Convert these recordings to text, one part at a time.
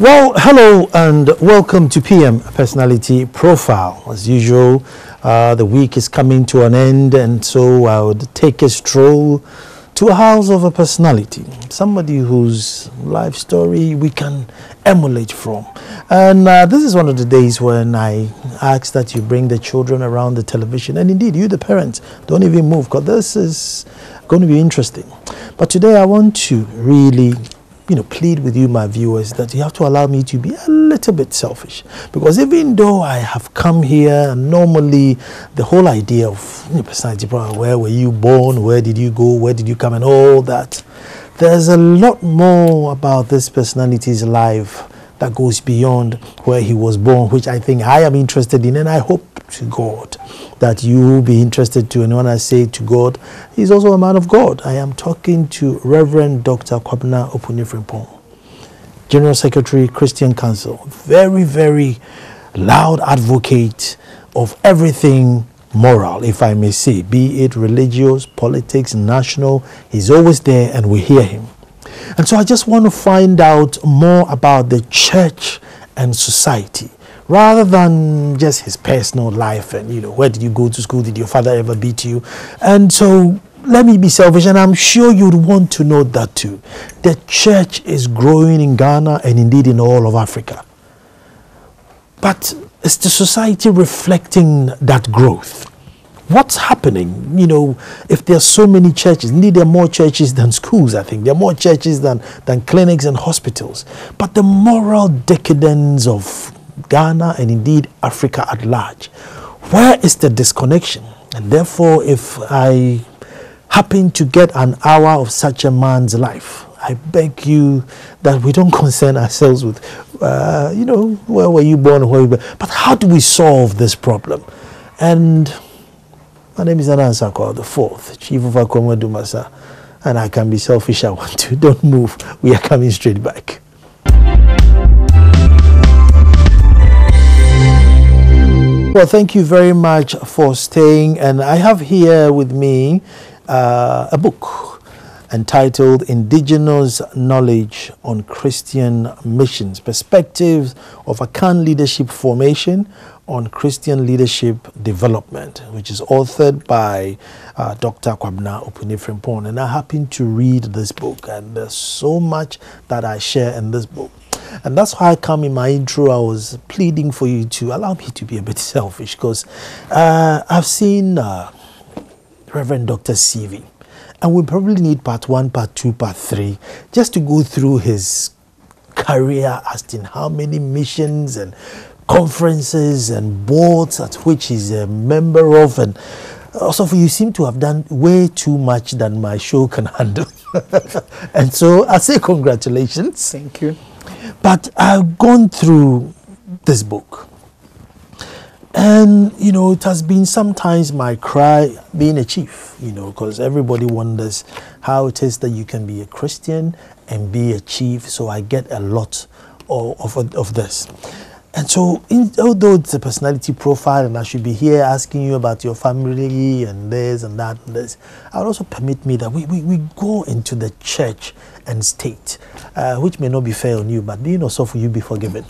Well, hello and welcome to PM Personality Profile. As usual, the week is coming to an end, and so I would take a stroll to a house of a personality, somebody whose life story we can emulate from. And this is one of the days when I ask that you bring the children around the television, and indeed you, the parents, don't even move, because this is going to be interesting. But today I want to really plead with you, my viewers, that you have to allow me to be a little bit selfish. Because even though I have come here, normally the whole idea of personality profile, where were you born, where did you go, where did you come, and all that, there's a lot more about this personality's life that goes beyond where he was born, which I think I am interested in, and I hope to God that you will be interested too. And when I say to God, he's also a man of God. I am talking to Reverend Dr. Kwabena Opuni-Frimpong, General Secretary, Christian Council, very, very loud advocate of everything moral, if I may say, be it religious, politics, national. He's always there and we hear him. And so I just want to find out more about the church and society, rather than just his personal life and, where did you go to school? Did your father ever beat you? And so let me be selfish, and I'm sure you'd want to know that too. The church is growing in Ghana and indeed in all of Africa. But is the society reflecting that growth? What's happening? If there are so many churches, indeed there are more churches than schools, I think. There are more churches than clinics and hospitals. But the moral decadence of Ghana and indeed Africa at large, where is the disconnection? And therefore, if I happen to get an hour of such a man's life, I beg you that we don't concern ourselves with, where were you born, but how do we solve this problem? And my name is Anansako, the fourth, Chief of Akoma Dumasa, and I can be selfish, I want to. Don't move, we are coming straight back. Well, thank you very much for staying, and I have here with me a book entitled Indigenous Knowledge on Christian Missions, Perspectives of Akan Leadership Formation on Christian Leadership Development, which is authored by Dr. Kwabena Opuni-Frimpong. And I happen to read this book, and there's so much that I share in this book. And that's why I come in my intro, I was pleading for you to allow me to be a bit selfish, because I've seen Reverend Dr. CV, and we probably need part 1, part 2, part 3, just to go through his career, as in how many missions and conferences and boards at which he's a member of. And also, you seem to have done way too much than my show can handle. And so I say congratulations. Thank you. But I've gone through this book, and it has been sometimes my cry being a chief, because everybody wonders how it is that you can be a Christian and be a chief. So I get a lot of this. And so, although it's a personality profile and I should be here asking you about your family and this and that and this, I would also permit me that we go into the church and state, which may not be fair on you, but being also for you be forgiven.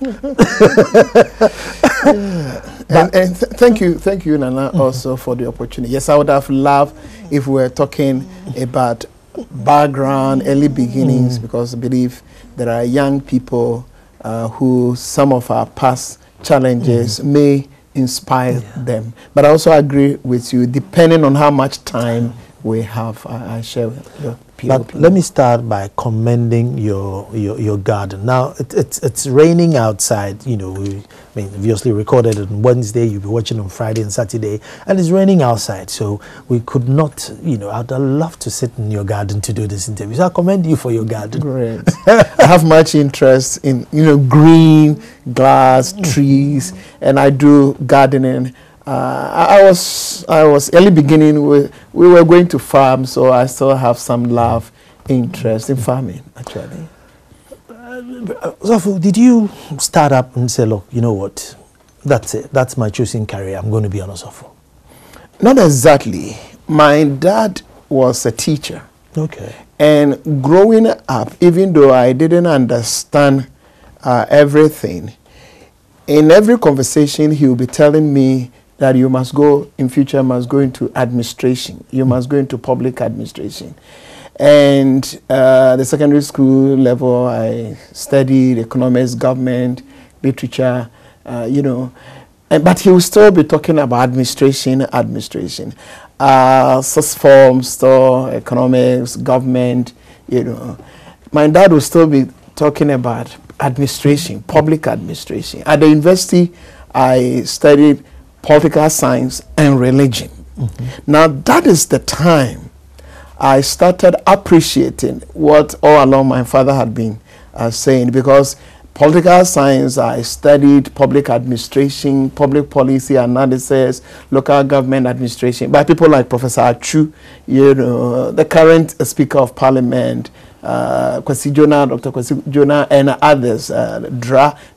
And thank you, Nana, also for the opportunity. Yes, I would have loved if we were talking about background, early beginnings, because I believe there are young people who some of our past challenges may inspire them. But I also agree with you, depending on how much time we have, I share your But let me start by commending your garden. Now, it's raining outside. We obviously recorded it on Wednesday. You'll be watching on Friday and Saturday. And it's raining outside. So we could not, I'd love to sit in your garden to do this interview. So I commend you for your garden. Great. I have much interest in, green, glass, trees, and I do gardening. I was early beginning. We were going to farm, so I still have some love, interest in farming, actually. So did you start up and say, look, you know what, that's it, that's my choosing career, I'm going to be on Osofo? Not exactly. My dad was a teacher. Okay. And growing up, even though I didn't understand everything. In every conversation, he will be telling me that you must go, in future, must go into administration. You must go into public administration. And the secondary school level, I studied economics, government, literature, you know. But he will still be talking about administration. Source form, store, economics, government, you know. My dad will still be talking about administration, public administration. At the university, I studied political science and religion. Now, that is the time I started appreciating what all along my father had been saying, because political science, I studied public administration, public policy analysis, local government administration by people like Professor Achu, you know, the current Speaker of Parliament, Kwasi Jonah, Dr. Kwasi Jonah, and others,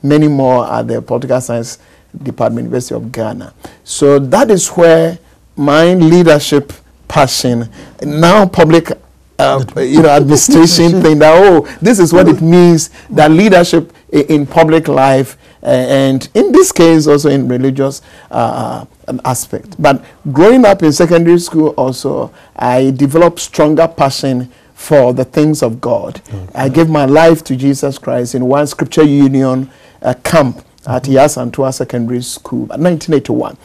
many more at the political science department, University of Ghana. So that is where my leadership passion, now public administration thing, that, oh, this is what it means, that leadership in public life, and in this case also in religious aspect. But growing up in secondary school also, I developed stronger passion for the things of God. I gave my life to Jesus Christ in one scripture union camp at Yasantua Secondary School in 1981.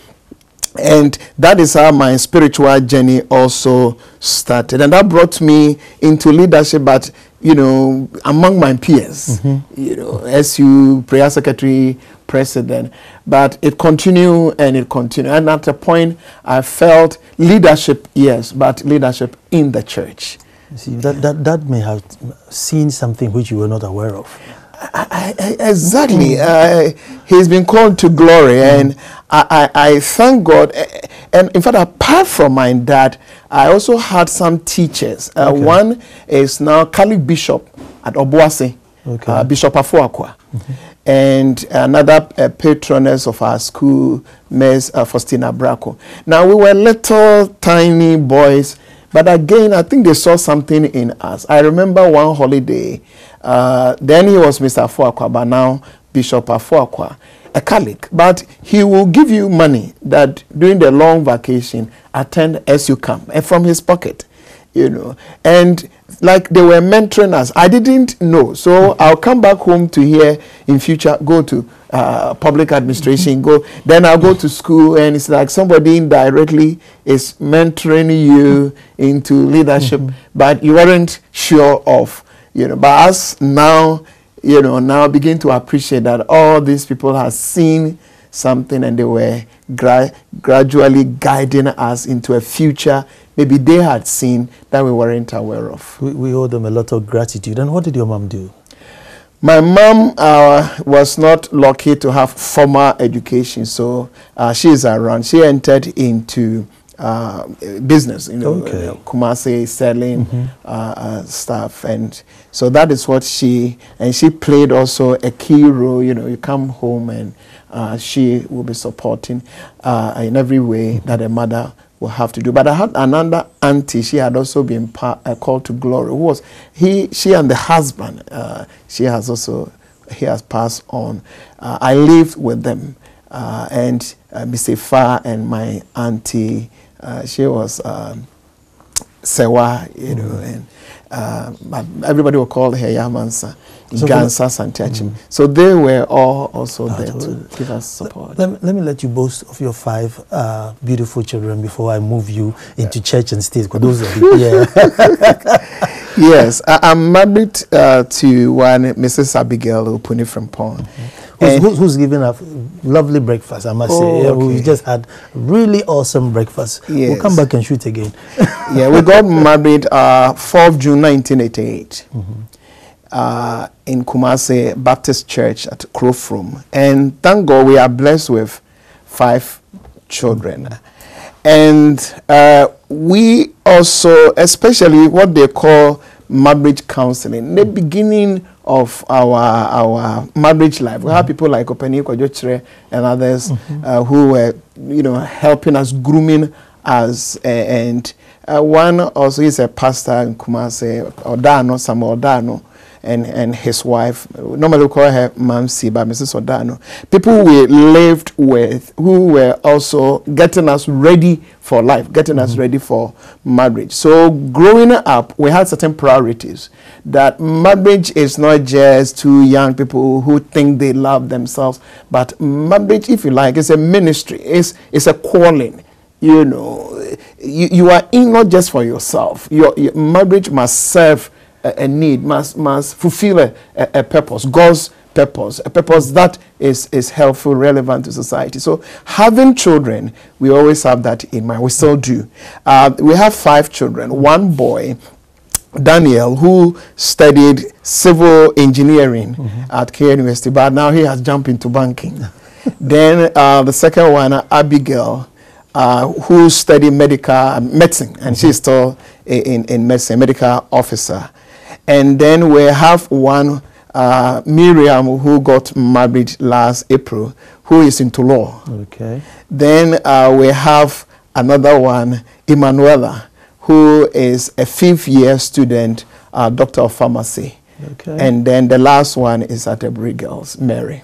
And that is how my spiritual journey also started. And that brought me into leadership, but, you know, among my peers, you know, SU, prayer secretary, president. But it continued and it continued. And at a point, I felt leadership, yes, but leadership in the church. See, that may have seen something which you were not aware of. Exactly. He's been called to glory, and I thank God. And in fact, apart from my dad, I also had some teachers. One is now Catholic Bishop at Obuasi, Bishop Afuakwa. And another patroness of our school, Ms. Faustina Braco. Now, we were little, tiny boys, but again, I think they saw something in us. I remember one holiday, then he was Mr. Afuakwa, but now Bishop Afuakwa, a Catholic. But he will give you money that during the long vacation, attend SU camp, and from his pocket, you know. And like they were mentoring us. I didn't know. So I'll come back home to hear in future, go to public administration, then I'll go to school, and it's like somebody indirectly is mentoring you into leadership, but you weren't sure of, you know. But as now, you know, now begin to appreciate that all these people have seen something, and they were gradually guiding us into a future maybe they had seen that we weren't aware of. We owe them a lot of gratitude. And what did your mom do? My mom was not lucky to have formal education, so she is around. She entered into business, you know, Kumasi, selling stuff, and so that is what she played also a key role. You know, you come home and she will be supporting in every way that a mother will have to do. But I had another auntie. She had also been called to glory. Who was she and the husband? He has passed on. I lived with them, and Mr. Fa and my auntie. She was Sewa, you know, and but everybody will call her Yamansa, Gansa Santiachim. So they were all also there to give us support. Let me let you boast of your 5 beautiful children before I move you into church and state. Because those are Yes, I'm married to one Mrs. Abigail Opuni-Frimpong. Who's giving a lovely breakfast, I must say. Yeah, we just had really awesome breakfast. Yes. We'll come back and shoot again. Yeah, we got married 4th June 1988 in Kumasi Baptist Church at Krofrom. And thank God we are blessed with 5 children. And we also, especially what they call marriage counseling, the beginning of our marriage life. We have people like Openi Kwajochre and others who were, you know, helping us, grooming us. And one also is a pastor in Kumasi, Odano, Samuel Odano. and his wife. Normally we call her Mamsi, but Mrs. Odano. People we lived with who were also getting us ready for life, getting us ready for marriage. So growing up, we had certain priorities. That marriage is not just two young people who think they love themselves, but marriage, if you like, is a ministry. It's a calling. You know, you are in not just for yourself. Your marriage must serve a need, must fulfill a purpose, God's purpose, a purpose that is helpful, relevant to society. So having children, we always have that in mind. We still do. We have 5 children. One boy, Daniel, who studied civil engineering at K University, but now he has jumped into banking. Then the second one, Abigail, who studied medicine, and she's still in medicine, medical officer. And then we have one, Miriam, who got married last April, who is into law. Okay. Then we have another one, Emanuela, who is a 5th-year student, doctor of pharmacy. Okay. And then the last one is at Ebri Girls, Mary.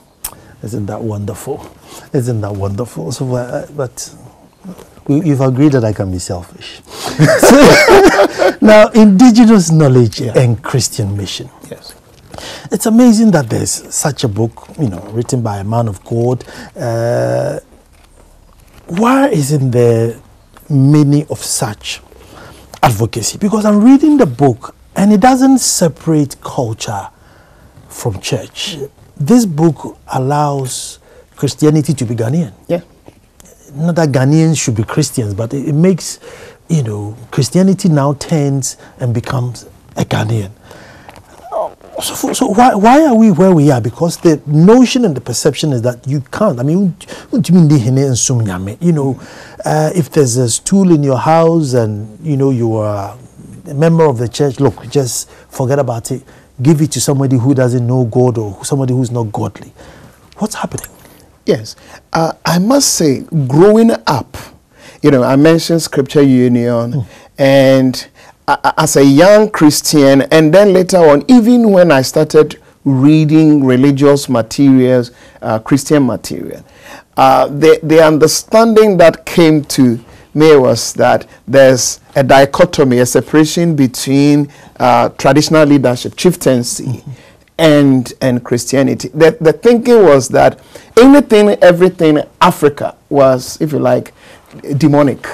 Isn't that wonderful? Isn't that wonderful? So, but you've agreed that I can be selfish. Now, indigenous knowledge and Christian mission. Yes. It's amazing that there's such a book, written by a man of God. Why isn't there many of such advocacy? Because I'm reading the book and it doesn't separate culture from church. This book allows Christianity to be Ghanaian. Yeah. Not that Ghanaians should be Christians, but it makes, Christianity now turns and becomes a Ghanaian. So why are we where we are? Because the notion and the perception is that you can't. I mean, if there's a stool in your house and you are a member of the church, look, just forget about it. Give it to somebody who doesn't know God or somebody who's not godly. What's happening? Yes, I must say, growing up, I mentioned Scripture Union, and as a young Christian, and then later on, even when I started reading religious materials, Christian material, the understanding that came to me was that there's a dichotomy, a separation between traditional leadership, chieftaincy, and Christianity. The thinking was that everything Africa was, if you like, demonic.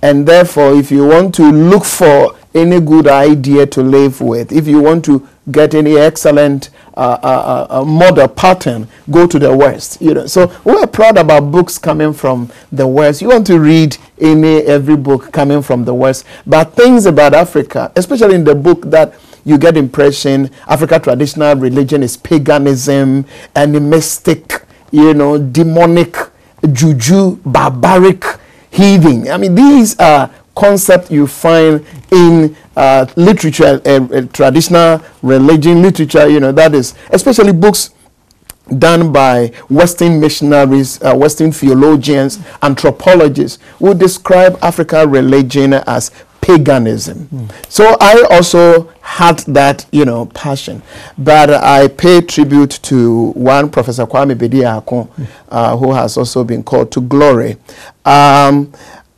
And therefore, if you want to look for any good idea to live with, if you want to get any excellent model pattern, go to the West. So we're proud about books coming from the West. You want to read every book coming from the West, but things about Africa, especially in the book, that you get impression Africa traditional religion is paganism, animistic, demonic, juju, barbaric, heathen. I mean, these are concepts you find in literature, traditional religion literature, that is, especially books done by Western missionaries, Western theologians, anthropologists, who describe African religion as paganism. So I also had that, passion. But I pay tribute to one Professor Kwabena Opuni-Frimpong, who has also been called to glory.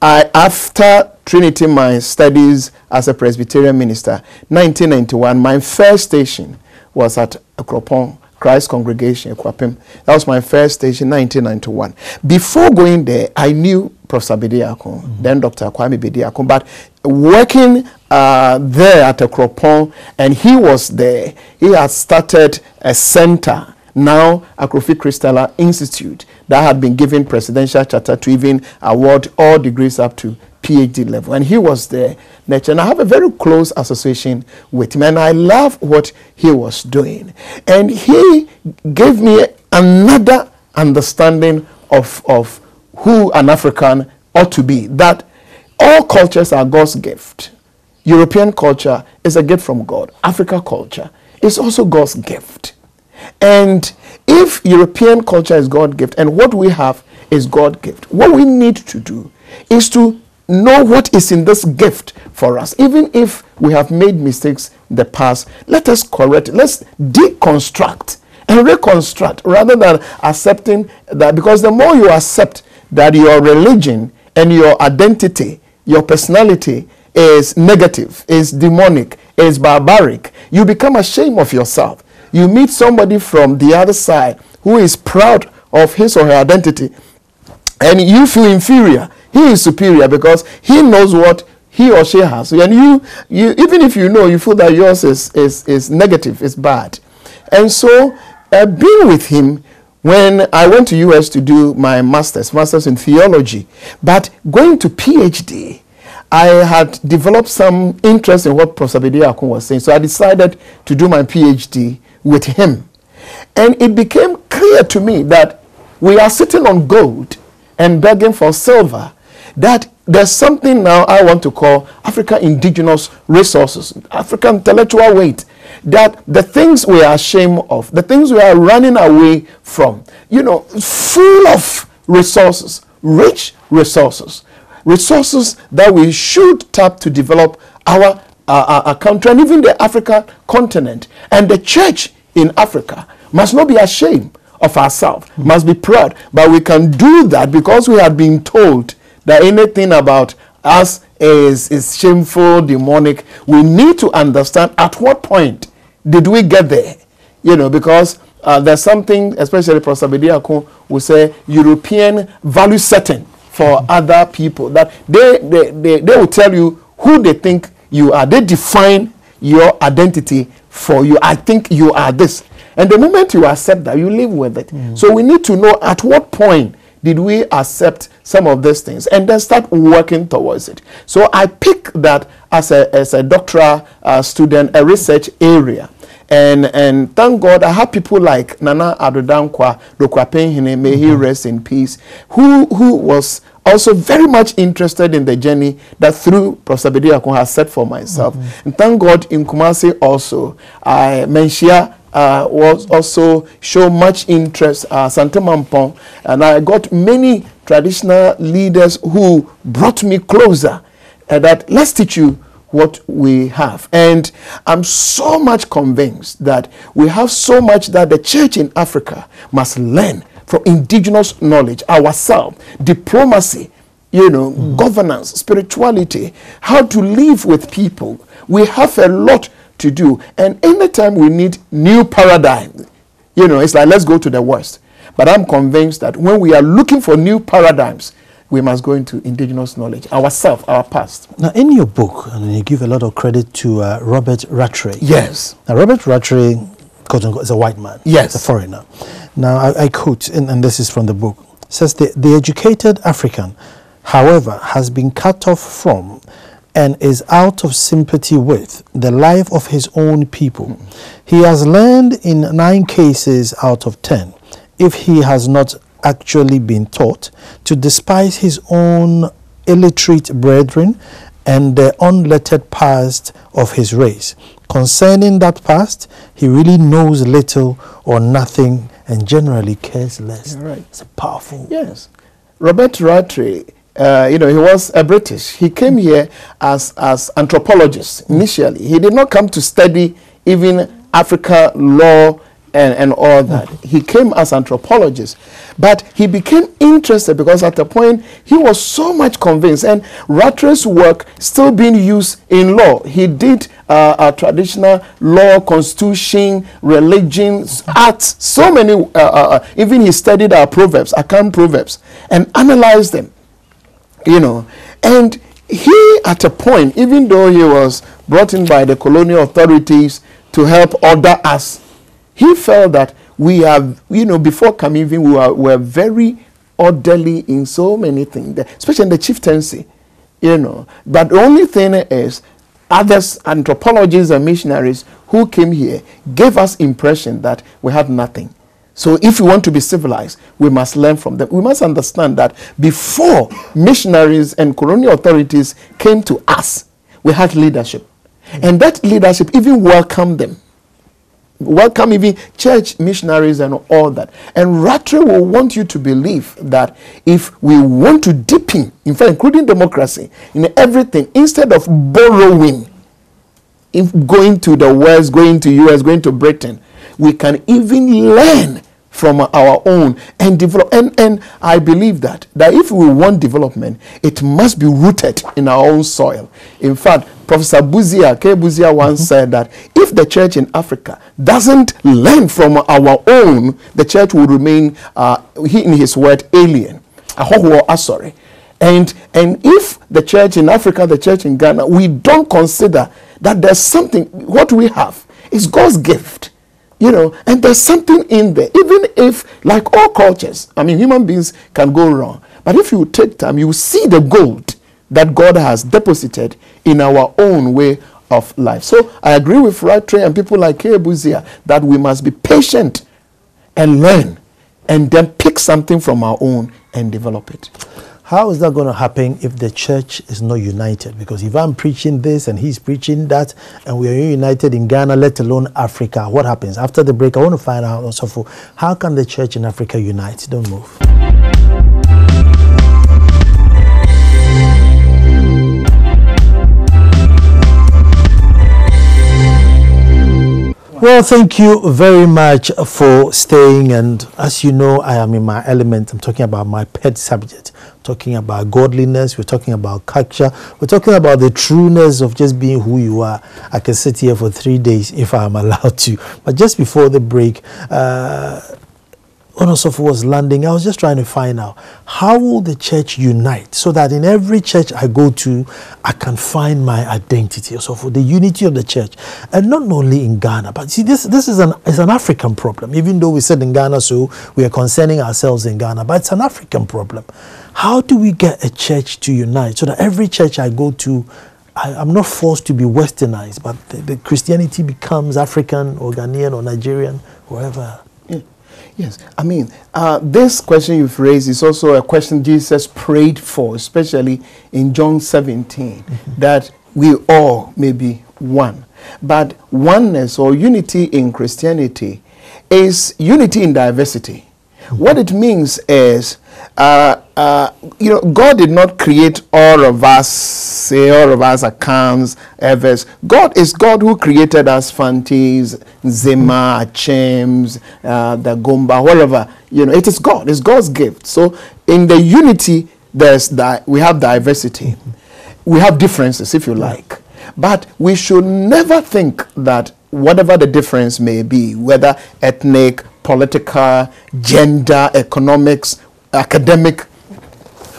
After Trinity, my studies as a Presbyterian minister, 1991, my first station was at Akropong Christ Congregation, Kwapem. That was my first station, 1991. Before going there, I knew Professor Bediako, then Dr. Kwame Bediako, but working there at Akropong, and he was there, he had started a center, now Akrofi Christella Institute, that had been given presidential charter to even award all degrees up to PhD level. And he was there. And I have a very close association with him. And I love what he was doing. And he gave me another understanding of who an African ought to be. That all cultures are God's gift. European culture is a gift from God. African culture is also God's gift. And if European culture is God's gift and what we have is God's gift, what we need to do is to know what is in this gift for us. Even if we have made mistakes in the past, let us correct, let's deconstruct and reconstruct rather than accepting that, because the more you accept that your religion and your identity, your personality is negative, is demonic, is barbaric, you become ashamed of yourself. You meet somebody from the other side who is proud of his or her identity, and you feel inferior. He is superior because he knows what he or she has. And you even if you know, you feel that yours is negative, is bad. And so being with him, when I went to US to do my master's in theology, but going to PhD, I had developed some interest in what Professor Kwabena was saying. So I decided to do my PhD with him. And it became clear to me that we are sitting on gold and begging for silver, that there's something now I want to call African indigenous resources, African intellectual weight, that the things we are ashamed of, the things we are running away from, full of resources, rich resources, resources that we should tap to develop our country and even the African continent. And the church in Africa must not be ashamed of ourselves, must be proud. But we can do that because we have been told that anything about us is shameful, demonic. We need to understand at what point did we get there, because there's something, especially Professor Kwabena will say, European value setting for other people, that they will tell you who they think you are. They define your identity for you. I think you are this. And the moment you accept that, you live with it. So we need to know at what point did we accept some of these things and then start working towards it. So I picked that as a doctoral student, a research area. And thank God I have people like Nana Adodankwa Dokwapenhine, may he rest in peace, who was also very much interested in the journey that through Professor Kwabena has set for myself. And thank God in Kumasi also, Menshia was also show much interest, Santamampong, and I got many traditional leaders who brought me closer, that let's teach you what we have. And I'm so much convinced that we have so much that the church in Africa must learn from indigenous knowledge, ourselves, diplomacy, governance, spirituality, how to live with people. We have a lot to do. And anytime we need new paradigm, it's like, let's go to the West. But I'm convinced that when we are looking for new paradigms, we must go into indigenous knowledge, ourselves, our past. Now, in your book, and you give a lot of credit to Robert Rattray. Yes. Now, Robert Rattray, quote unquote, is a white man. Yes. A foreigner. Now, I quote, and this is from the book, says, the educated African, however, has been cut off from and is out of sympathy with the life of his own people. He has learned in 9 cases out of 10, if he has not actually been taught, to despise his own illiterate brethren and the unlettered past of his race. Concerning that past, he really knows little or nothing and generally cares less. Right. It's a powerful. Yes. Robert Rattray, he was a British. He came here as anthropologist initially. He did not come to study even Africa law and all that. He came as anthropologist, but he became interested because at a point he was so much convinced, and Rattray's work still being used in law. He did traditional law, constitution, religion, arts, so many, even he studied our proverbs, Akan proverbs, and analyzed them, and he at a point, even though he was brought in by the colonial authorities to help order us, he felt that we have, before coming in, we were very orderly in so many things, especially in the chieftaincy, But the only thing is, others, anthropologists and missionaries who came here, gave us impression that we had nothing. So if we want to be civilized, we must learn from them. We must understand that before missionaries and colonial authorities came to us, we had leadership. And that leadership even welcomed them. welcome even church missionaries and all that. And Rattray will want you to believe that if we want to deepen, in fact, including democracy, in everything, instead of borrowing, if going to the West, going to US, going to Britain, we can even learn from our own and develop. And I believe that if we want development, it must be rooted in our own soil. In fact, Professor Buzia once said that if the church in Africa doesn't learn from our own, the church will remain, in his word, alien. Sorry. And if the church in Africa, the church in Ghana, we don't consider that there's something, what we have is God's gift. And there's something in there, even if, like all cultures, I mean, human beings can go wrong. But if you take time, you see the gold that God has deposited in our own way of life. So I agree with Rattray and people like Buzia that we must be patient and learn and then pick something from our own and develop it. How is that going to happen if the church is not united? Because if I'm preaching this and he's preaching that, and we are united in Ghana, let alone Africa, what happens? After the break, I want to find out also how can the church in Africa unite? Don't move. Well, thank you very much for staying. And as you know, I am in my element. I'm talking about my pet subject. I'm talking about godliness. We're talking about culture. We're talking about the trueness of just being who you are. I can sit here for 3 days if I'm allowed to. But just before the break, Onosofo was landing. I was just trying to find out how will the church unite so that in every church I go to, I can find my identity. So for the unity of the church, and not only in Ghana, but see, this is an African problem. Even though we said in Ghana, so we are concerning ourselves in Ghana, but it's an African problem. How do we get a church to unite so that every church I go to, I'm not forced to be westernized, but the Christianity becomes African or Ghanaian or Nigerian, wherever. Yes, I mean, this question you've raised is also a question Jesus prayed for, especially in John 17, that we all may be one. But oneness or unity in Christianity is unity in diversity. What it means is, God did not create all of us, say all of us are Kams, Evers. God is God who created us, Fantis, Zema, Chems, the Gomba, whatever. It is God. It's God's gift. So in the unity, we have diversity. We have differences, if you like. But we should never think that whatever the difference may be, whether ethnic, political, gender, economics, academic,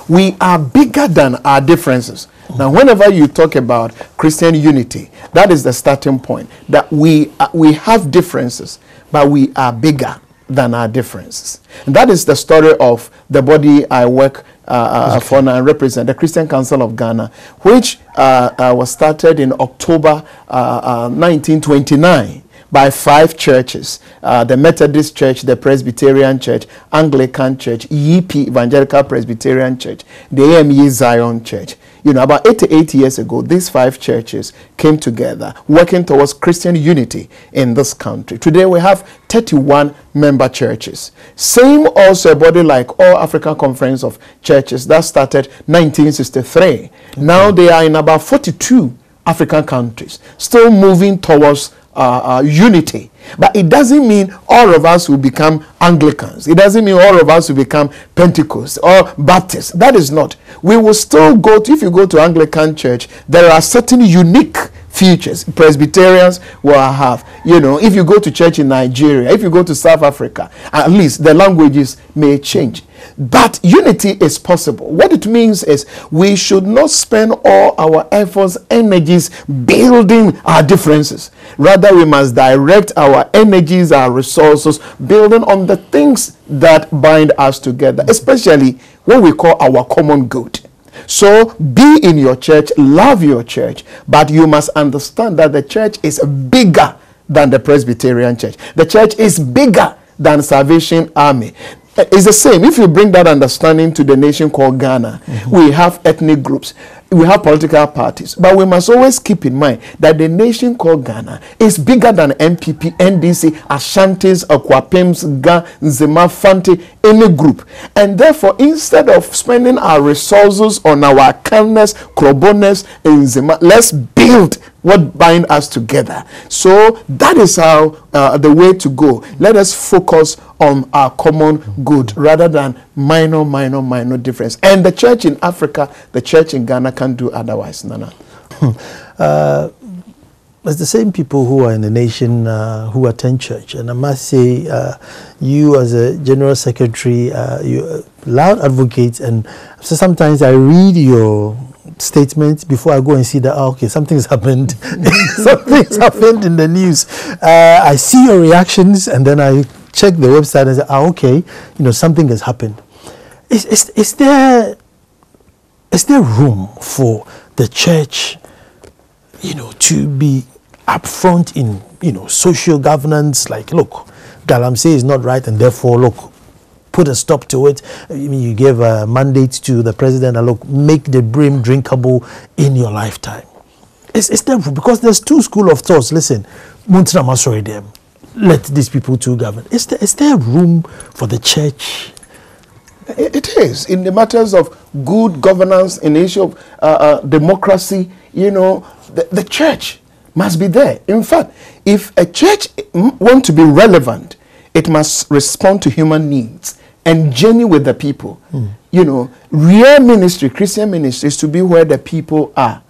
we are bigger than our differences. Now, whenever you talk about Christian unity, that is the starting point, that we have differences, but we are bigger than our differences. And that is the story of the body I work for and represent, the Christian Council of Ghana, which was started in October 1929 by 5 churches, the Methodist Church, the Presbyterian Church, Anglican Church, EP, Evangelical Presbyterian Church, the AME Zion Church. About 88 years ago, these 5 churches came together, working towards Christian unity in this country. Today, we have 31 member churches. Same also a body like All African Conference of Churches that started 1963. Now they are in about 42 African countries, still moving towards unity. But it doesn't mean all of us will become Anglicans. It doesn't mean all of us will become Pentecost or Baptists. That is not. We will still go to, if you go to Anglican church, there are certain unique features. Presbyterians will have, if you go to church in Nigeria, if you go to South Africa, at least the languages may change. But unity is possible. What it means is we should not spend all our efforts, energies building our differences. Rather, we must direct our energies, our resources, building on the things that bind us together, especially what we call our common good. So be in your church, love your church, but you must understand that the church is bigger than the Presbyterian Church. The church is bigger than Salvation Army. It's the same. If you bring that understanding to the nation called Ghana, we have ethnic groups, we have political parties, but we must always keep in mind that the nation called Ghana is bigger than MPP, NDC, Ashantis, Akwapems, Nzema, Fanti, any group. And therefore, instead of spending our resources on our kindness, Krobones, and Nzema, let's build what binds us together. So that is how the way to go. Let us focus on our common good rather than minor difference. And the church in Africa, the church in Ghana can't do otherwise, Nana. It's the same people who are in the nation who attend church. And I must say, you as a general secretary, you're a loud advocate. And so sometimes I read your statement before I go and see that, okay, something's happened. Something's happened in the news. I see your reactions and then I check the website and say, okay, something has happened. Is there room for the church, to be upfront in, social governance? Like, look, Galamsey is not right, and therefore, look, put a stop to it. You gave a mandate to the president, and look, make the brim drinkable in your lifetime. Is there, because there's two schools of thoughts. Listen, let these people too govern. Is there room for the church? It is. In the matters of good governance, in the issue of democracy, the church must be there. In fact, if a church wants to be relevant, it must respond to human needs and journey with the people. Real ministry, Christian ministry, is to be where the people are.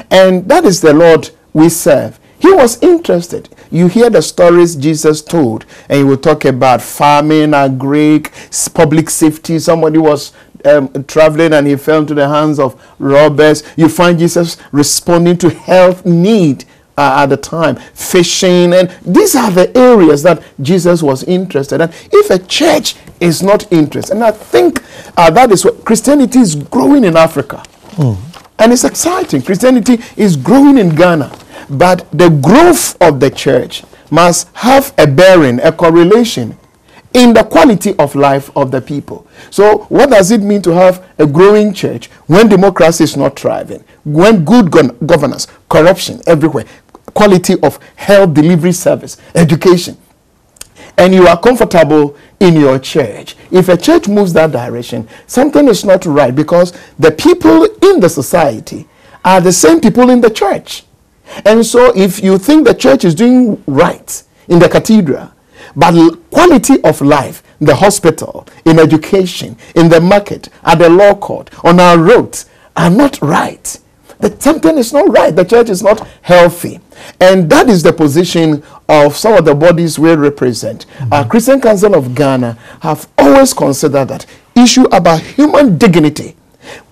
And that is the Lord we serve. He was interested. You hear the stories Jesus told, and he will talk about famine, agric, public safety. Somebody was traveling and he fell into the hands of robbers. You find Jesus responding to health need at the time, fishing, and these are the areas that Jesus was interested in. If a church is not interested, and I think that is what Christianity is growing in Africa. And it's exciting. Christianity is growing in Ghana. But the growth of the church must have a bearing, a correlation in the quality of life of the people. So what does it mean to have a growing church when democracy is not thriving, when good governance, corruption everywhere, quality of health delivery service, education, and you are comfortable in your church? If a church moves that direction, something is not right, because the people in the society are the same people in the church. And so if you think the church is doing right in the cathedral, but quality of life in the hospital, in education, in the market, at the law court, on our roads are not right, that something is not right. The church is not healthy. And that is the position of some of the bodies we represent. Our Christian Council of Ghana have always considered that issue about human dignity.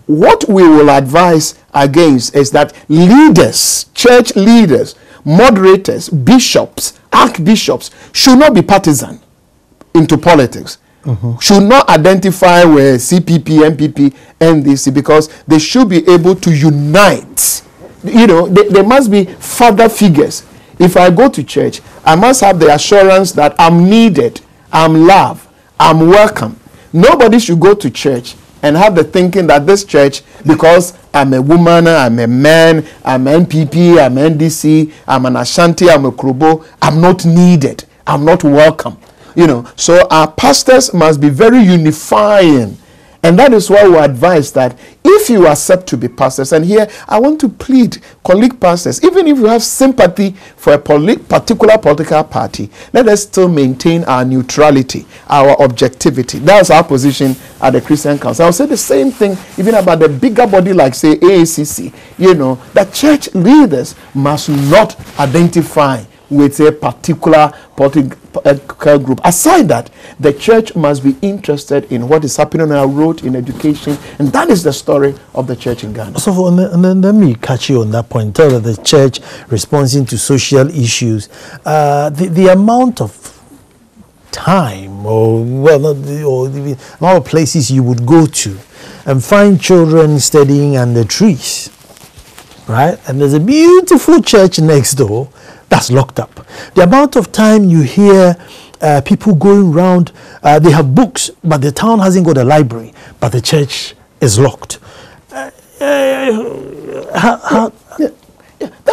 What we will advise against is that leaders, church leaders, moderators, bishops, archbishops should not be partisan into politics. Should not identify with CPP, MPP, NDC, because they should be able to unite. There must be father figures. If I go to church, I must have the assurance that I'm needed, I'm loved, I'm welcome. Nobody should go to church and have the thinking that this church, because I'm a woman, I'm a man, I'm NPP, I'm NDC, I'm an Ashanti, I'm a Krobo, I'm not needed, I'm not welcome. So our pastors must be very unifying. And that is why we advise that if you accept to be pastors, and here I want to plead, colleague pastors, even if you have sympathy for a particular political party, let us still maintain our neutrality, our objectivity. That's our position at the Christian Council. I'll say the same thing even about the bigger body like, say, AACC. That church leaders must not identify with a particular political group. Aside that, the church must be interested in what is happening on our road, in education, and that is the story of the church in Ghana. So, and then let me catch you on that point. Tell that the church responding to social issues, the amount of time, or the amount of places you would go to and find children studying under trees, right? And there's a beautiful church next door that's locked up. The amount of time you hear people going around, they have books, but the town hasn't got a library, but the church is locked. That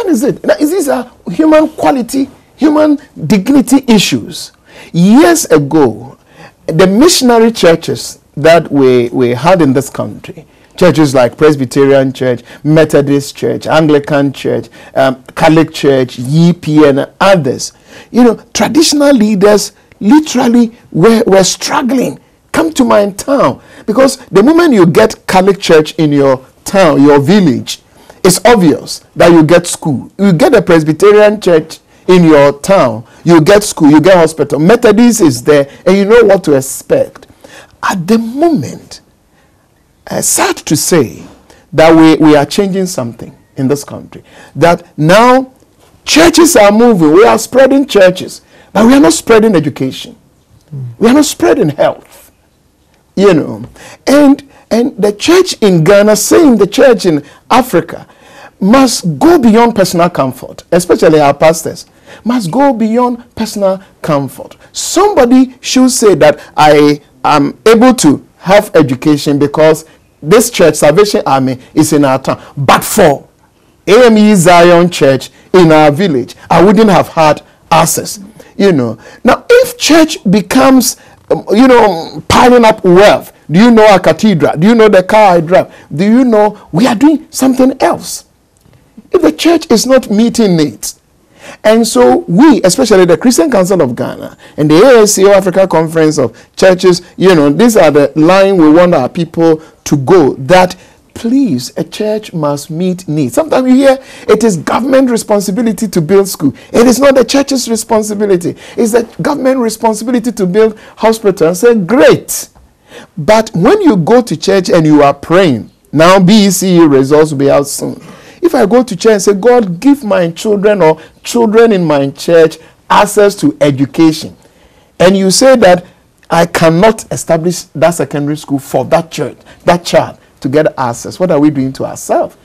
is it. These are human quality, human dignity issues. Years ago, the missionary churches that we had in this country, churches like Presbyterian Church, Methodist Church, Anglican Church, Catholic Church, YP, and others, traditional leaders literally were struggling. Come to my town. Because the moment you get Catholic Church in your town, your village, it's obvious that you get school. You get a Presbyterian Church in your town, you get school, you get hospital. Methodist is there, and you know what to expect. At the moment, sad to say that we are changing something in this country. That now churches are moving. We are spreading churches, but we are not spreading education. We are not spreading health. And the church in Ghana, same the church in Africa, must go beyond personal comfort, especially our pastors, must go beyond personal comfort. Somebody should say that I am able to have education because this church, Salvation Army, is in our town. But for AME Zion Church in our village, I wouldn't have had access. Now, if church becomes, piling up wealth, do you know a cathedral? Do you know the car I drive? Do you know we are doing something else? If the church is not meeting needs. And so we, especially the Christian Council of Ghana and the ASCO Africa Conference of Churches, these are the line we want our people to go, that please, a church must meet needs. Sometimes you hear it is government responsibility to build school. It is not the church's responsibility. It's the government responsibility to build hospitals. Say, great. But when you go to church and you are praying, now BECE results will be out soon. If I go to church and say, God, give my children or children in my church access to education, and you say that I cannot establish that secondary school for that church, that child, to get access, what are we doing to ourselves?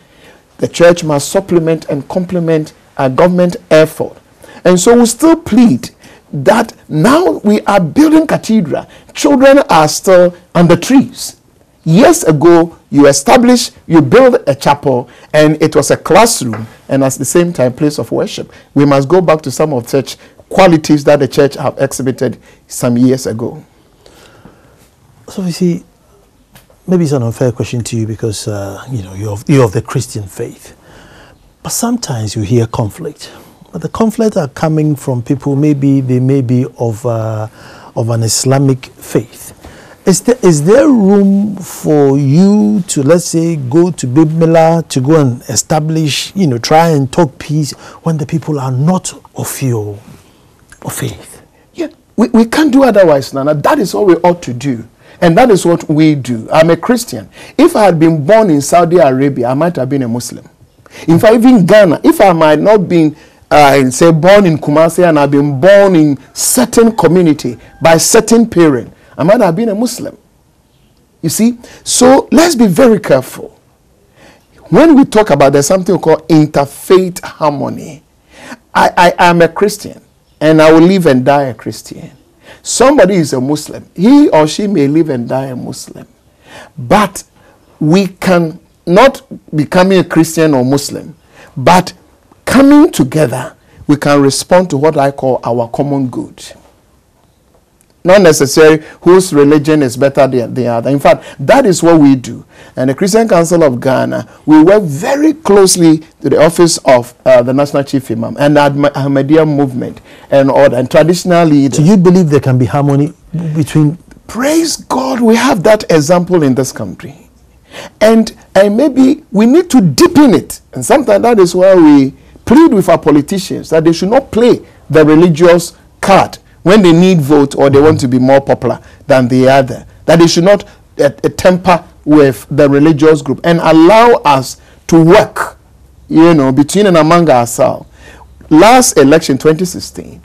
The church must supplement and complement our government effort. And so we still plead that now we are building cathedral. Children are still on the trees. Years ago, you build a chapel, and it was a classroom, and at the same time, place of worship. We must go back to some of such qualities that the church have exhibited some years ago. So you see, maybe it's an unfair question to you because you're of the Christian faith, but sometimes you hear conflict. But the conflict are coming from people. Maybe they may be of an Islamic faith. Is there room for you to, let's say, go to Bibmila to go and establish, try and talk peace when the people are not of your faith? Yeah, we can't do otherwise, Nana. That is what we ought to do. And that is what we do. I'm a Christian. If I had been born in Saudi Arabia, I might have been a Muslim. In fact, even Ghana, if I might not been, say, born in Kumasi and I've been born in certain community by certain parent, I might have been a Muslim. You see? So let's be very careful. When we talk about there's something called interfaith harmony. I am a Christian and I will live and die a Christian. Somebody is a Muslim. He or she may live and die a Muslim. But we can not becoming a Christian or Muslim, but coming together, we can respond to what I call our common good. Not necessarily whose religion is better than the other. In fact, that is what we do. And the Christian Council of Ghana, we work very closely to the office of the National Chief Imam and the Ahmadiyya movement and all and traditional leaders. Do you believe there can be harmony between? Praise God, we have that example in this country. And maybe we need to deepen it. And sometimes that is why we plead with our politicians that they should not play the religious card when they need vote or they want to be more popular than the other, that they should not temper with the religious group and allow us to work, between and among ourselves. Last election, 2016,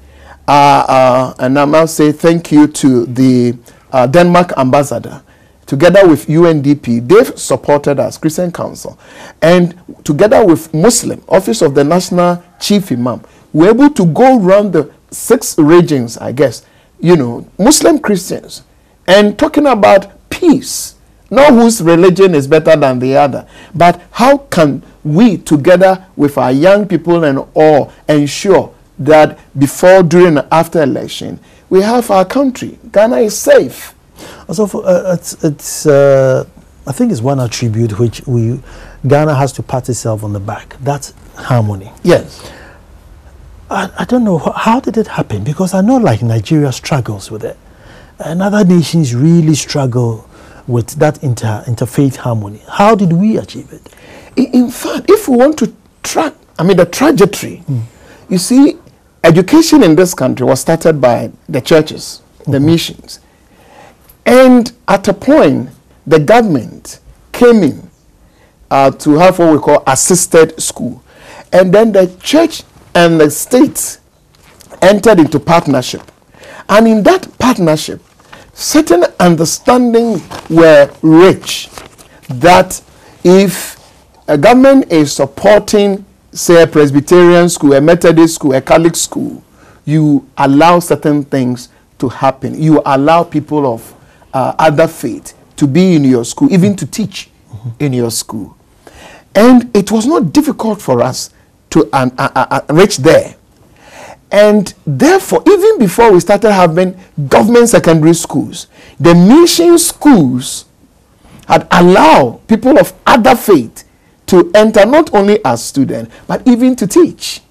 and I must say thank you to the Denmark ambassador. Together with UNDP, they've supported us, Christian Council, and together with Muslim, Office of the National Chief Imam, we're able to go around the 6 regions, I guess, Muslim Christians, and talking about peace, not whose religion is better than the other, but how can we, together with our young people and all, ensure that before, during, and after election, we have our country. Ghana is safe. Also, I think it's one attribute which Ghana has to pat itself on the back. That's harmony. Yes. I don't know, how did it happen? Because I know like Nigeria struggles with it. And other nations really struggle with that interfaith harmony. How did we achieve it? In fact, if we want to track, the trajectory, you see, education in this country was started by the churches, the missions. And at a point, the government came in to have what we call assisted school. And then the church and the state entered into partnership. And in that partnership, certain understanding were reached that if a government is supporting, say, a Presbyterian school, a Methodist school, a Catholic school, you allow certain things to happen. You allow people of other faith to be in your school, even to teach in your school. And it was not difficult for us to reach there. And therefore, even before we started having government secondary schools, the mission schools had allowed people of other faith to enter not only as students, but even to teach.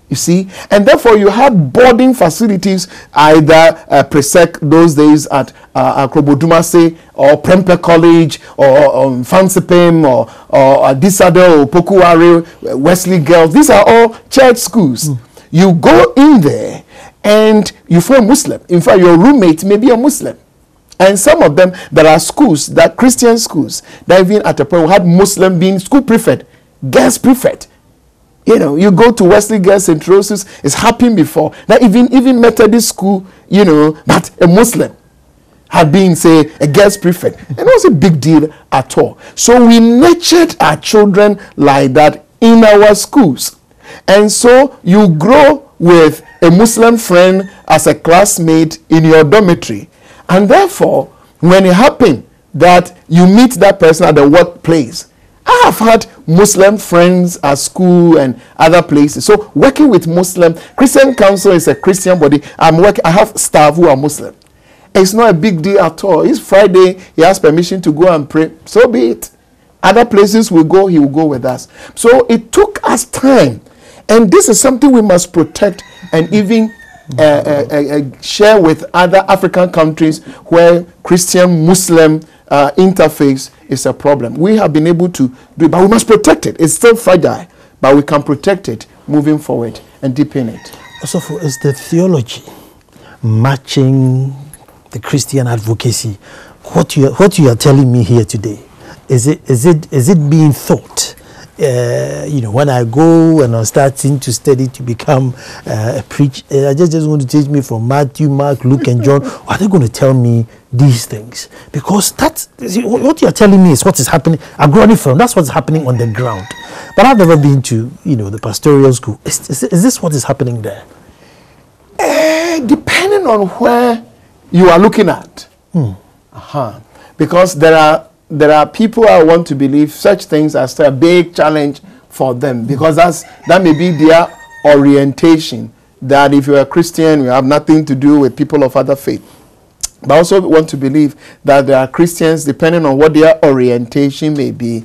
You see? And therefore, you had boarding facilities, either Presec those days at Krobodumase, or Prempeh College, or Fansipem, or Disado, or Pokuware, Wesley Girls. These are all church schools. You go in there and you find Muslim. In fact, your roommate may be a Muslim. And some of them, there are schools, that Christian schools, that even at a point we had Muslim being school prefect, girls prefect. You go to Wesley Girls St. Rose's, it's happened before. That even Methodist school, but a Muslim had been, say, a girls prefect. And it was a big deal at all. So we nurtured our children like that in our schools. And so you grow with a Muslim friend as a classmate in your dormitory. And therefore, when it happened that you meet that person at the workplace, I have had Muslim friends at school and other places. So working with Muslim, Christian Council is a Christian body. I have staff who are Muslim. It's not a big deal at all. It's Friday, he has permission to go and pray. So be it. Other places we go, he will go with us. So it took us time. And this is something we must protect and even share with other African countries where Christian-Muslim interface is a problem. We have been able to do it, but we must protect it. It's still fragile, but we can protect it moving forward and deepen it. Also, is the theology matching the Christian advocacy? What you are telling me here today, is it being thought? When I go and I'm starting to study to become a preacher, I just want to teach me from Matthew, Mark, Luke, and John. Are they going to tell me these things? Because what you're telling me is what is happening. I'm growing from. That's what's happening on the ground. But I've never been to the pastoral school. Is this what is happening there? Depending on where you are looking at. Because there are people I want to believe such things are still a big challenge for them, because that may be their orientation, that if you're a Christian, you have nothing to do with people of other faith. But I also want to believe that there are Christians, depending on what their orientation may be,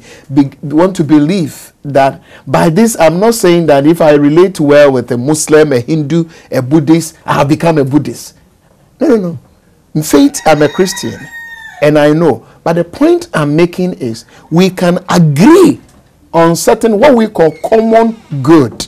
want to believe that by this, I'm not saying that if I relate well with a Muslim, a Hindu, a Buddhist, I have become a Buddhist. No. In faith, I'm a Christian, and I know. But the point I'm making is we can agree on certain what we call common good.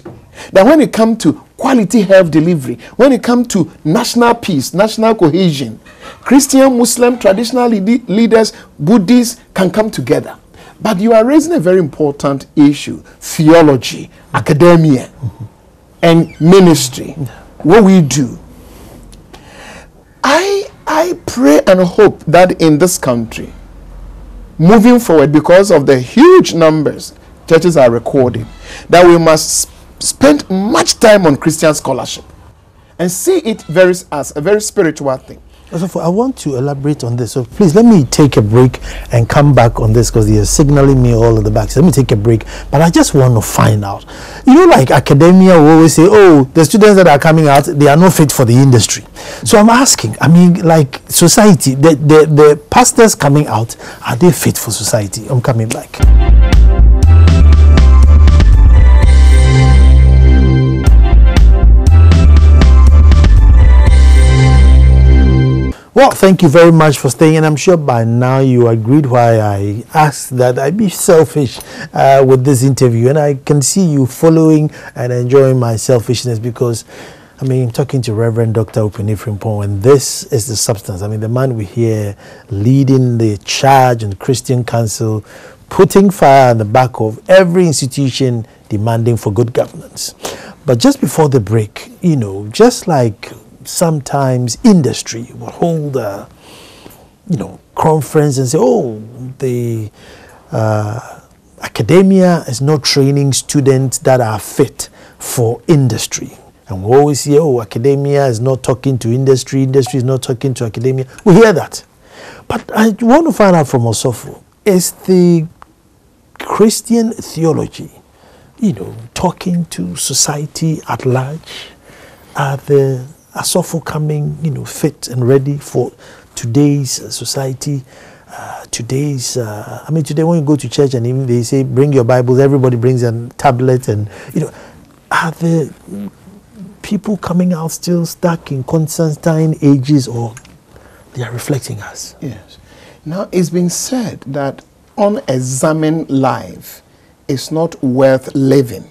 That when it comes to quality health delivery, when it comes to national peace, national cohesion, Christian, Muslim, traditional leaders, Buddhists can come together. But you are raising a very important issue: theology, academia, and ministry. What we do. I pray and hope that in this country, moving forward, because of the huge numbers churches are recording, that we must spend much time on Christian scholarship. and see it as a very spiritual thing. So I want to elaborate on this. So please let me take a break and come back on this because they're signaling me all at the back. So let me take a break. But I just want to find out. You know, like academia will always say, oh, the students that are coming out, they are not fit for the industry. So I'm asking, I mean, like society, the pastors coming out, are they fit for society? I'm coming back. Well, thank you very much for staying, and I'm sure by now you agreed why I asked that I be selfish with this interview, and I can see you following and enjoying my selfishness because, I mean, talking to Reverend Dr. Opuni-Frimpong, and this is the substance. I mean, the man we hear leading the charge in the Christian Council, putting fire on the back of every institution demanding for good governance. But just before the break, you know, just like sometimes industry will hold a, you know, conference and say, oh, the academia is not training students that are fit for industry. And we always hear, oh, academia is not talking to industry, industry is not talking to academia. We hear that. But I want to find out from Osofo, is the Christian theology, you know, talking to society at large? Are the Asofo coming, you know, fit and ready for today's society? I mean, today when you go to church and even they say, bring your Bibles, everybody brings a tablet, and, you know, are the people coming out still stuck in Constantine ages, or they are reflecting us? Yes. Now, it's been said that unexamined life is not worth living.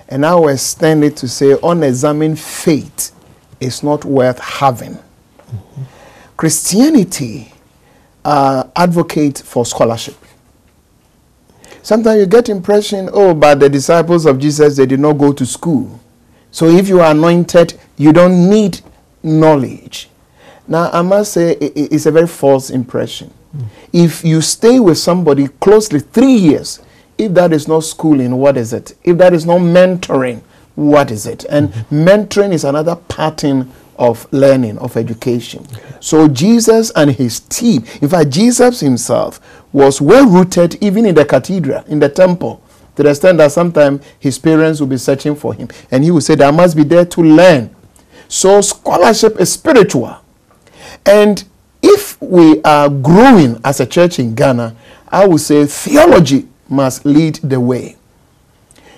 And I will extend it to say unexamined faith is not worth having. Christianity advocates for scholarship. Sometimes you get impression, oh, but the disciples of Jesus, they did not go to school. So if you are anointed, you don't need knowledge. Now, I must say it's a very false impression. If you stay with somebody closely 3 years, if that is not schooling, what is it? If that is not mentoring, what is it? And mentoring is another pattern of learning, of education. So Jesus and his team, in fact, Jesus himself was well rooted even in the cathedral, in the temple, to the extent that sometimes his parents will be searching for him. And he would say, I must be there to learn. So scholarship is spiritual. And if we are growing as a church in Ghana, I would say theology must lead the way.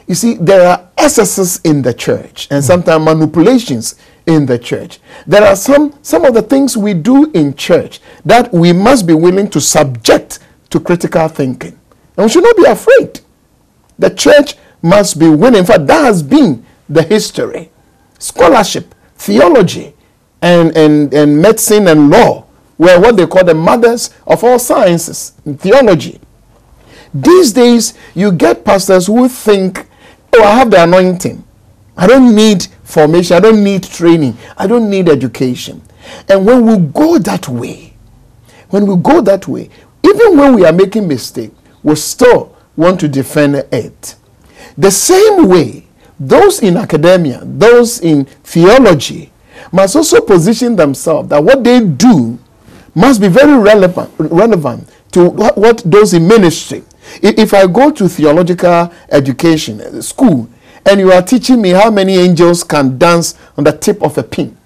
You see, there are excesses in the church and sometimes manipulations in the church. There are some of the things we do in church that we must be willing to subject to critical thinking. And we should not be afraid. The church must be willing. In fact, that has been the history. Scholarship, theology, and medicine and law were what they call the mothers of all sciences in theology. These days, you get pastors who think, oh, I have the anointing. I don't need formation. I don't need training. I don't need education. And when we go that way, even when we are making mistakes, we still want to defend it. The same way, those in academia, those in theology, must also position themselves that what they do must be very relevant to what those in ministry. If I go to theological education school and you are teaching me how many angels can dance on the tip of a pin,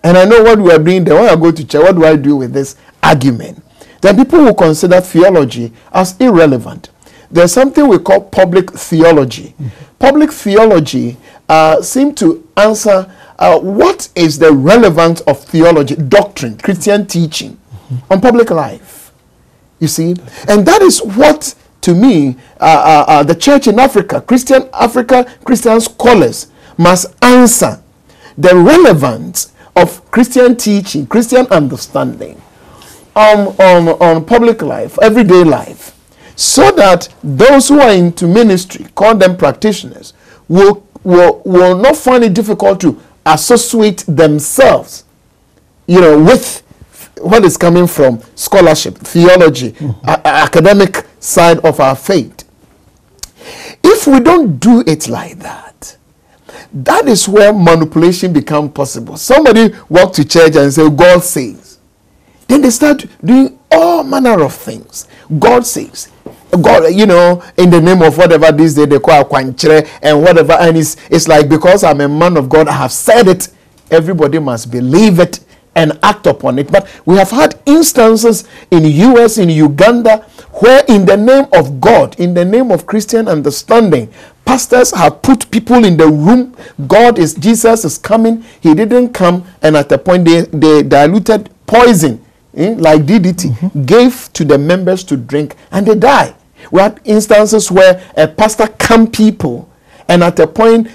and I know what we are doing there, when I go to church, what do I do with this argument? Then people will consider theology as irrelevant. There's something we call public theology. Public theology seems to answer what is the relevance of theology, doctrine, Christian teaching on public life. You see? And that is what, to me, the church in Africa, Christian scholars must answer the relevance of Christian teaching, Christian understanding on public life, everyday life, so that those who are into ministry, call them practitioners, will not find it difficult to associate themselves, with what is coming from scholarship, theology, academic side of our faith. If we don't do it like that, that is where manipulation becomes possible. Somebody walk to church and say, God says. Then they start doing all manner of things. God says. God, you know, in the name of whatever this day they call kwanchere and whatever. And it's like, because I'm a man of God, I have said it. Everybody must believe it and act upon it. But we have had instances in the US, in Uganda, where in the name of God, in the name of Christian understanding, pastors have put people in the room. Jesus is coming. He didn't come. And at the point they diluted poison, like DDT, gave to the members to drink, and they die. We had instances where a pastor camped people, and at a point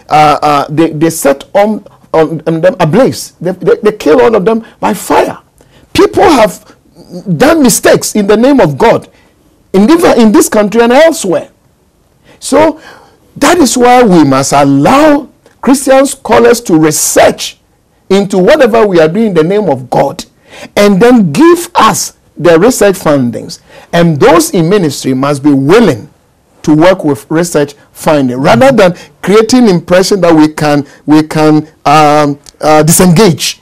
they set on them ablaze. They kill all of them by fire. People have done mistakes in the name of God in this country and elsewhere. So that is why we must allow Christian scholars to research into whatever we are doing in the name of God, and then give us the research findings. And those in ministry must be willing to work with research finding, rather than creating impression that we can disengage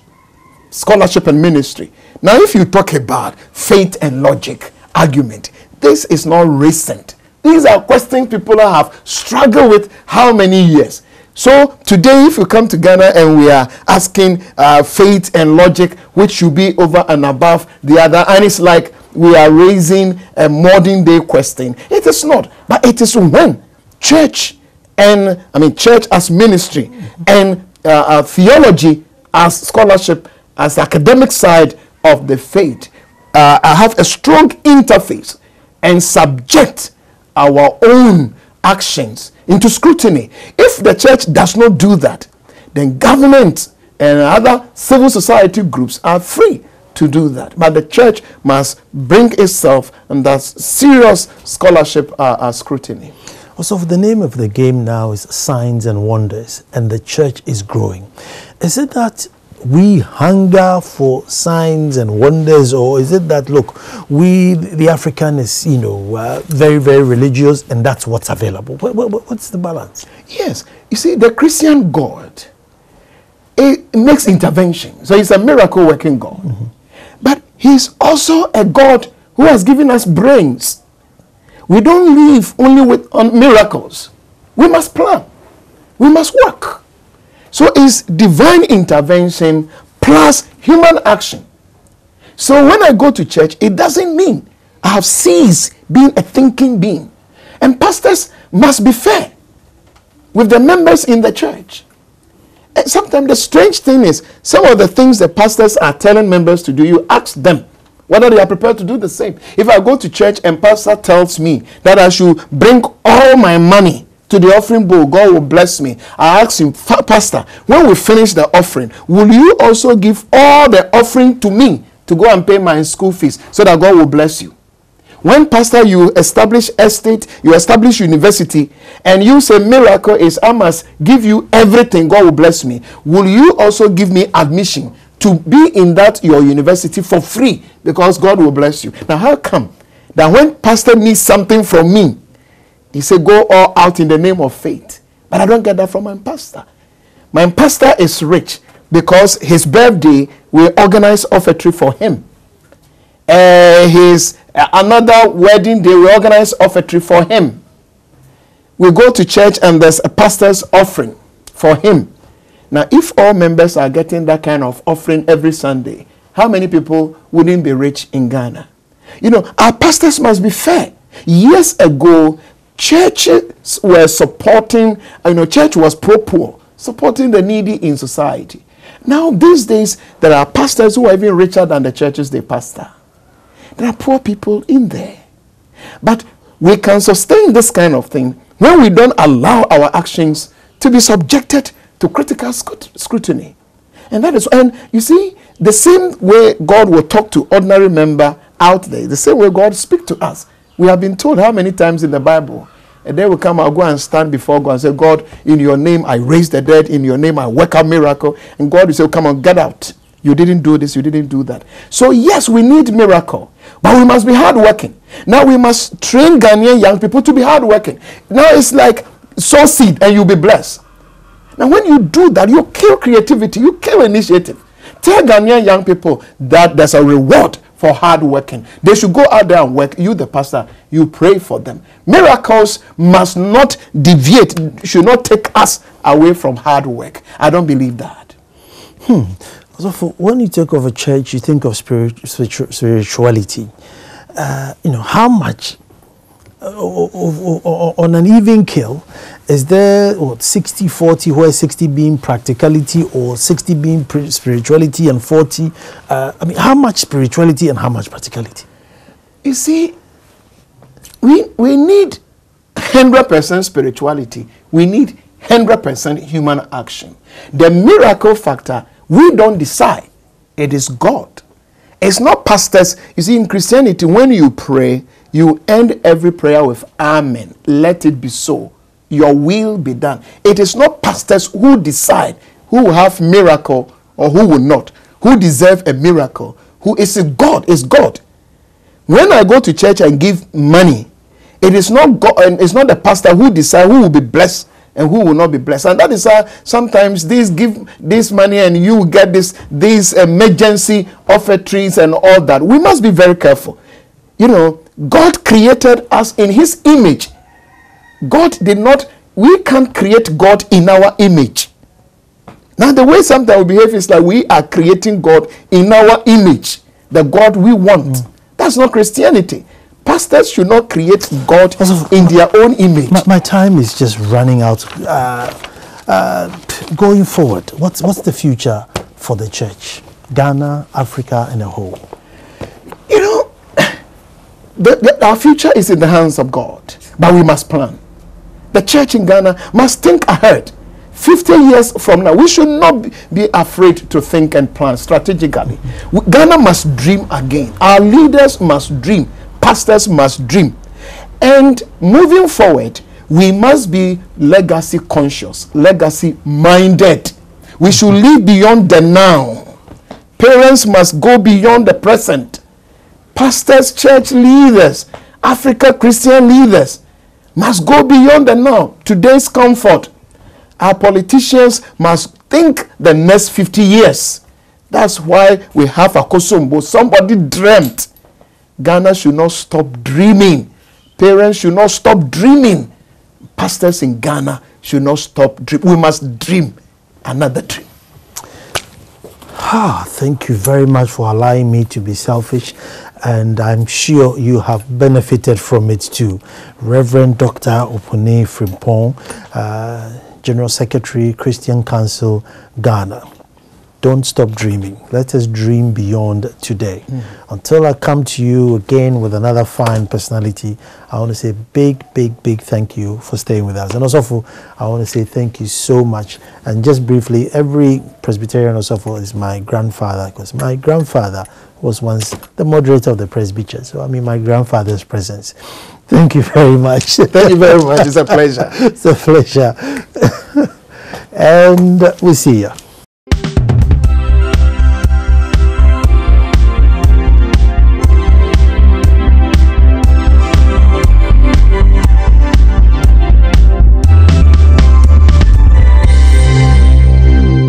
scholarship and ministry. Now, if you talk about faith and logic argument, this is not recent. These are questions people have struggled with how many years. So today, if you come to Ghana and we are asking faith and logic, which should be over and above the other, and it's like we are raising a modern day question. It is not, but it is when church as ministry and theology as scholarship, as academic side of the faith, have a strong interface and subject our own actions into scrutiny. If the church does not do that, then government and other civil society groups are free to do that. But the church must bring itself under serious scholarship scrutiny. Also, the name of the game now is Signs and Wonders, and the church is growing. Is it that we hunger for signs and wonders, or is it that, look, the African is, very, very religious, and that's what's available? What's the balance? Yes. You see, the Christian God, it makes intervention. So he's a miracle working God. But he's also a God who has given us brains. We don't live only on miracles. We must plan. We must work. So it's divine intervention plus human action. So when I go to church, it doesn't mean I have ceased being a thinking being. And pastors must be fair with the members in the church. And sometimes the strange thing is, some of the things the pastors are telling members to do, you ask them whether they are prepared to do the same. If I go to church and pastor tells me that I should bring all my money to the offering bowl, God will bless me, I ask him, Pastor, when we finish the offering, will you also give all the offering to me to go and pay my school fees so that God will bless you? When, pastor, you establish estate, you establish university, and you say miracle is I must give you everything, God will bless me, will you also give me admission to be in that your university for free because God will bless you? Now, how come that when pastor needs something from me, he said, go all out in the name of faith? But I don't get that from my pastor. My pastor is rich because his birthday, we organize offertory for him. Another wedding day, we organize offertory for him. We go to church and there's a pastor's offering for him. Now, if all members are getting that kind of offering every Sunday, how many people wouldn't be rich in Ghana? Our pastors must be fair. Years ago, churches were supporting, church was pro-poor, supporting the needy in society. Now, these days, there are pastors who are even richer than the churches they pastor. There are poor people in there. But we can sustain this kind of thing when we don't allow our actions to be subjected to critical scrutiny. And you see, the same way God will talk to ordinary member out there, the same way God speaks to us. We have been told how many times in the Bible, and they will come, I'll go and stand before God and say, God, in your name I raise the dead, in your name I work a miracle. And God will say, come on, get out. You didn't do this, you didn't do that. So yes, we need miracle, but we must be hardworking. Now we must train Ghanaian young people to be hardworking. Now it's like sow seed and you'll be blessed. Now, when you do that, you kill creativity, you kill initiative. Tell Ghanaian young people that there's a reward for hard working. They should go out there and work. You, the pastor, you pray for them. Miracles must not deviate, should not take us away from hard work. I don't believe that. So when you talk of a church, you think of spirituality. How much on an even keel, is there 60-40, where 60 being practicality or 60 being spirituality and 40? How much spirituality and how much practicality? You see, we need 100% spirituality. We need 100% human action. The miracle factor, we don't decide. It is God. It's not pastors. You see, in Christianity, when you pray, you end every prayer with Amen. Let it be so. Your will be done. It is not pastors who decide who will have miracle or who will not. Who deserve a miracle. Who is it? God. It's God. When I go to church and give money, it is not God, and it's not the pastor who decide who will be blessed and who will not be blessed. And that is how sometimes these give this money and you get these emergency offertories and all that. We must be very careful. God created us in his image. God did not, we can't create God in our image. Now the way sometimes we behave is like we are creating God in our image. The God we want. That's not Christianity. Pastors should not create God in their own image. My time is just running out. Going forward, what's the future for the church? Ghana, Africa, and a whole. Our future is in the hands of God, but we must plan. The church in Ghana must think ahead. 50 years from now, we should not be afraid to think and plan strategically. Ghana must dream again. Our leaders must dream. Pastors must dream. And moving forward, we must be legacy conscious, legacy minded. We should live beyond the now. Parents must go beyond the present. Pastors, church leaders, Africa Christian leaders must go beyond the now. Today's comfort. Our politicians must think the next 50 years. That's why we have a Kosombo. Somebody dreamt. Ghana should not stop dreaming. Parents should not stop dreaming. Pastors in Ghana should not stop dreaming. We must dream another dream. Thank you very much for allowing me to be selfish, and I'm sure you have benefited from it too. Reverend Dr. Opuni-Frimpong, General Secretary, Christian Council, Ghana. Don't stop dreaming. Let us dream beyond today. Until I come to you again with another fine personality, I want to say big thank you for staying with us. And also, I want to say thank you so much. And just briefly, every Presbyterian also is my grandfather, because my grandfather was once the moderator of the Presby Church. So, my grandfather's presence. Thank you very much. Thank you very much. It's a pleasure. It's a pleasure. And we'll see you.